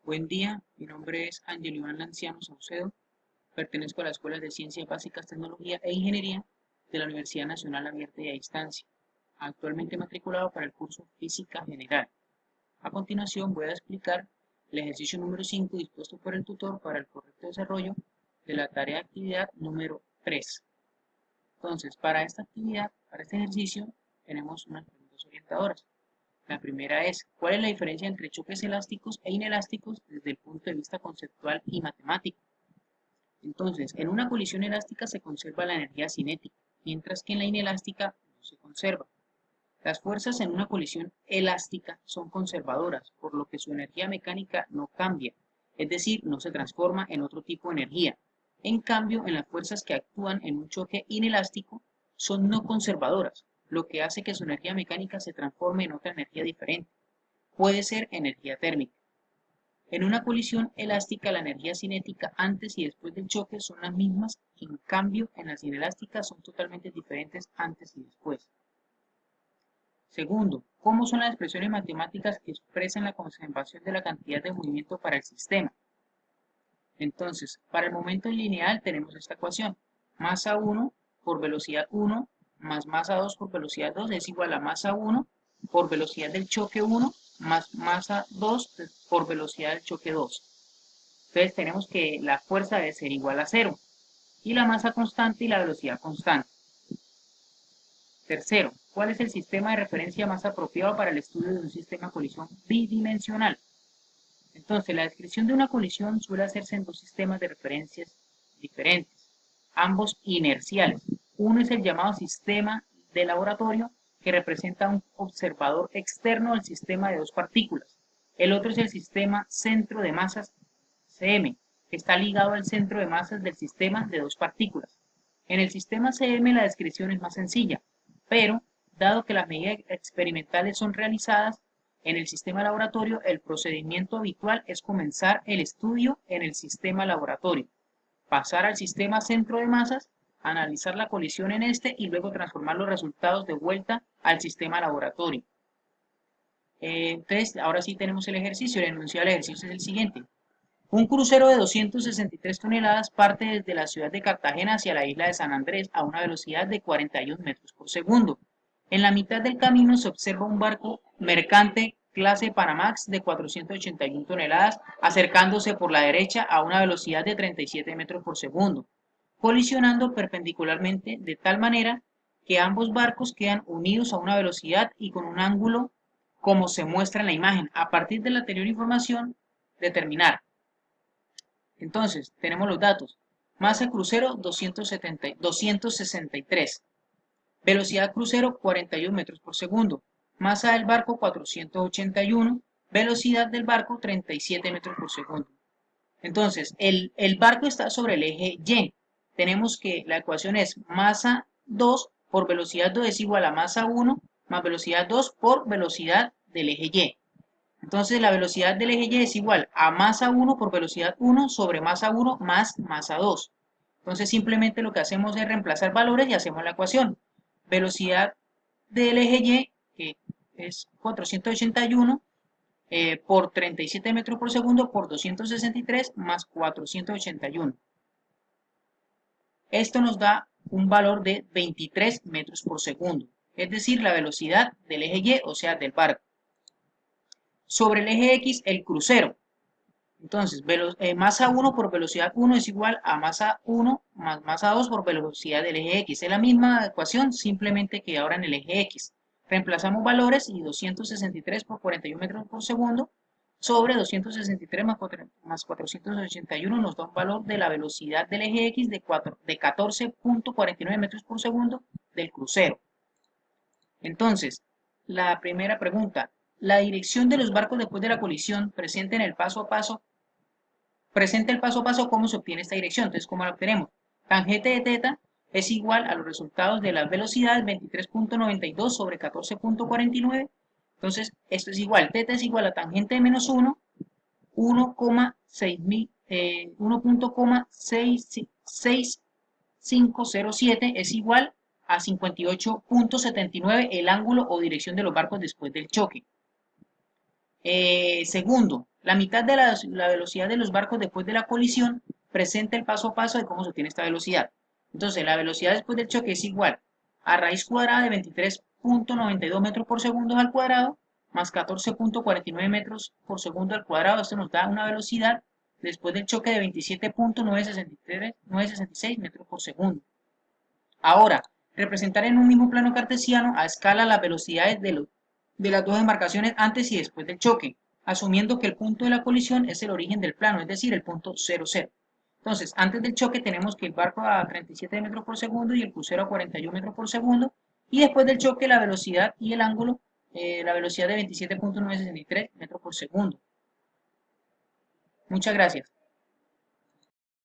Buen día, mi nombre es Ángel Iván Lanciano Saucedo, pertenezco a la Escuela de Ciencias Básicas, Tecnología e Ingeniería de la Universidad Nacional Abierta y a Distancia, actualmente matriculado para el curso Física General. A continuación voy a explicar el ejercicio número 5 dispuesto por el tutor para el correcto desarrollo de la tarea de actividad número 3. Entonces, para esta actividad, para este ejercicio, tenemos unas preguntas orientadoras. La primera es, ¿cuál es la diferencia entre choques elásticos e inelásticos desde el punto de vista conceptual y matemático? Entonces, en una colisión elástica se conserva la energía cinética, mientras que en la inelástica no se conserva. Las fuerzas en una colisión elástica son conservadoras, por lo que su energía mecánica no cambia, es decir, no se transforma en otro tipo de energía. En cambio, en las fuerzas que actúan en un choque inelástico son no conservadoras, lo que hace que su energía mecánica se transforme en otra energía diferente. Puede ser energía térmica. En una colisión elástica, la energía cinética antes y después del choque son las mismas, en cambio, en las inelásticas son totalmente diferentes antes y después. Segundo, ¿cómo son las expresiones matemáticas que expresan la conservación de la cantidad de movimiento para el sistema? Entonces, para el momento lineal tenemos esta ecuación. Masa 1 por velocidad 1 más masa 2 por velocidad 2 es igual a masa 1 por velocidad del choque 1 más masa 2 por velocidad del choque 2. Entonces tenemos que la fuerza debe ser igual a 0 y la masa constante y la velocidad constante. Tercero, ¿cuál es el sistema de referencia más apropiado para el estudio de un sistema de colisión bidimensional? Entonces, la descripción de una colisión suele hacerse en dos sistemas de referencias diferentes, ambos inerciales. Uno es el llamado sistema de laboratorio, que representa un observador externo al sistema de dos partículas. El otro es el sistema centro de masas, CM, que está ligado al centro de masas del sistema de dos partículas. En el sistema CM la descripción es más sencilla, pero dado que las medidas experimentales son realizadas en el sistema laboratorio, el procedimiento habitual es comenzar el estudio en el sistema laboratorio, pasar al sistema centro de masas, analizar la colisión en este y luego transformar los resultados de vuelta al sistema laboratorio. Entonces, ahora sí tenemos el ejercicio. El enunciado del ejercicio es el siguiente. Un crucero de 263 toneladas parte desde la ciudad de Cartagena hacia la isla de San Andrés a una velocidad de 41 metros por segundo. En la mitad del camino se observa un barco mercante clase Panamax de 481 toneladas acercándose por la derecha a una velocidad de 37 metros por segundo, colisionando perpendicularmente de tal manera que ambos barcos quedan unidos a una velocidad y con un ángulo como se muestra en la imagen. A partir de la anterior información, determinar. Entonces, tenemos los datos. Masa crucero 263. Velocidad crucero 41 metros por segundo. Masa del barco 481. Velocidad del barco 37 metros por segundo. Entonces, el barco está sobre el eje Y. Tenemos que la ecuación es masa 2 por velocidad 2 es igual a masa 1 más velocidad 2 por velocidad del eje Y. Entonces la velocidad del eje Y es igual a masa 1 por velocidad 1 sobre masa 1 más masa 2. Entonces simplemente lo que hacemos es reemplazar valores y hacemos la ecuación. Velocidad del eje Y, que es 481, por 37 metros por segundo por 263 más 481. Esto nos da un valor de 23 metros por segundo, es decir, la velocidad del eje Y, o sea, del barco. Sobre el eje X, el crucero. Entonces, masa 1 por velocidad 1 es igual a masa 1 más masa 2 por velocidad del eje X. Es la misma ecuación, simplemente que ahora en el eje X. Reemplazamos valores y 263 por 41 metros por segundo sobre 263 más 481 nos da un valor de la velocidad del eje X de 14.49 metros por segundo del crucero. Entonces, la primera pregunta, la dirección de los barcos después de la colisión presenta el paso a paso, cómo se obtiene esta dirección. Entonces, ¿cómo la obtenemos? Tangente de teta es igual a los resultados de las velocidades 23.92 sobre 14.49. Entonces, esto es igual, teta es igual a tangente de menos 1, 1,6507 es igual a 58.79 el ángulo o dirección de los barcos después del choque. Segundo, la mitad de la velocidad de los barcos después de la colisión presenta el paso a paso de cómo se obtiene esta velocidad. Entonces, la velocidad después del choque es igual a raíz cuadrada de 23.92 metros por segundo al cuadrado más 14.49 metros por segundo al cuadrado. Esto nos da una velocidad después del choque de 27.966 metros por segundo. Ahora, representar en un mismo plano cartesiano a escala las velocidades de las dos embarcaciones antes y después del choque, asumiendo que el punto de la colisión es el origen del plano, es decir, el punto 0, 0. Entonces, antes del choque tenemos que el barco a 37 metros por segundo y el crucero a 41 metros por segundo, y después del choque la velocidad y el ángulo, la velocidad de 27.963 metros por segundo. Muchas gracias.